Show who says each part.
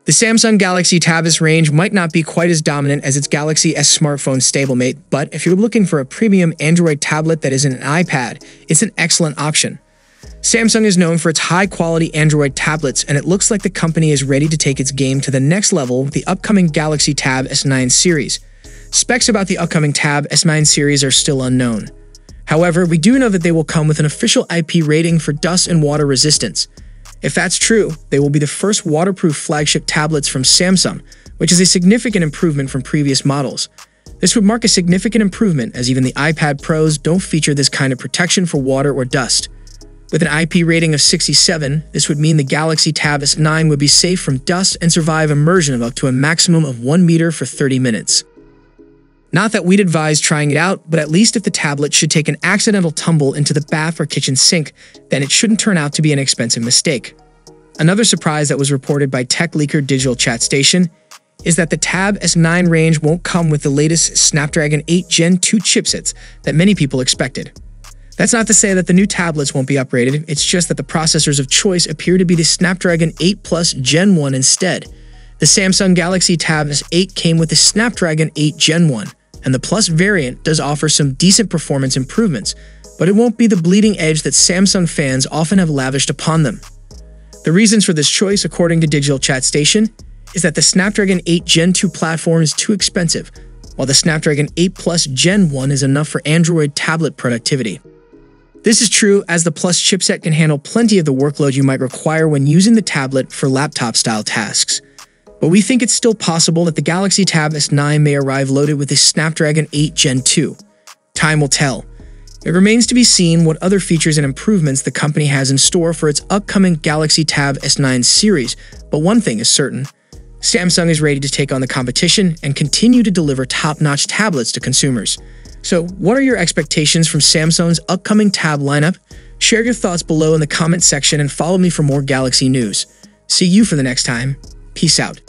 Speaker 1: The Samsung Galaxy Tab S range might not be quite as dominant as its Galaxy S smartphone stablemate, but if you're looking for a premium Android tablet that isn't an iPad, it's an excellent option. Samsung is known for its high-quality Android tablets, and it looks like the company is ready to take its game to the next level with the upcoming Galaxy Tab S9 series. Specs about the upcoming Tab S9 series are still unknown. However, we do know that they will come with an official IP rating for dust and water resistance. If that's true, they will be the first waterproof flagship tablets from Samsung, which is a significant improvement from previous models. This would mark a significant improvement as even the iPad Pros don't feature this kind of protection for water or dust. With an IP rating of 67, this would mean the Galaxy Tab S9 would be safe from dust and survive immersion of up to a maximum of 1 meter for 30 minutes. Not that we'd advise trying it out, but at least if the tablet should take an accidental tumble into the bath or kitchen sink, then it shouldn't turn out to be an expensive mistake. Another surprise that was reported by tech leaker Digital Chat Station is that the Tab S9 range won't come with the latest Snapdragon 8 Gen 2 chipsets that many people expected. That's not to say that the new tablets won't be upgraded, it's just that the processors of choice appear to be the Snapdragon 8 Plus Gen 1 instead. The Samsung Galaxy Tab S8 came with the Snapdragon 8 Gen 1, and the Plus variant does offer some decent performance improvements, but it won't be the bleeding edge that Samsung fans often have lavished upon them. The reasons for this choice, according to Digital Chat Station, is that the Snapdragon 8 Gen 2 platform is too expensive, while the Snapdragon 8 Plus Gen 1 is enough for Android tablet productivity. This is true as the Plus chipset can handle plenty of the workload you might require when using the tablet for laptop-style tasks. But we think it's still possible that the Galaxy Tab S9 may arrive loaded with the Snapdragon 8 Gen 2. Time will tell. It remains to be seen what other features and improvements the company has in store for its upcoming Galaxy Tab S9 series, but one thing is certain. Samsung is ready to take on the competition and continue to deliver top-notch tablets to consumers. So, what are your expectations from Samsung's upcoming Tab lineup? Share your thoughts below in the comment section and follow me for more Galaxy news. See you for the next time. Peace out.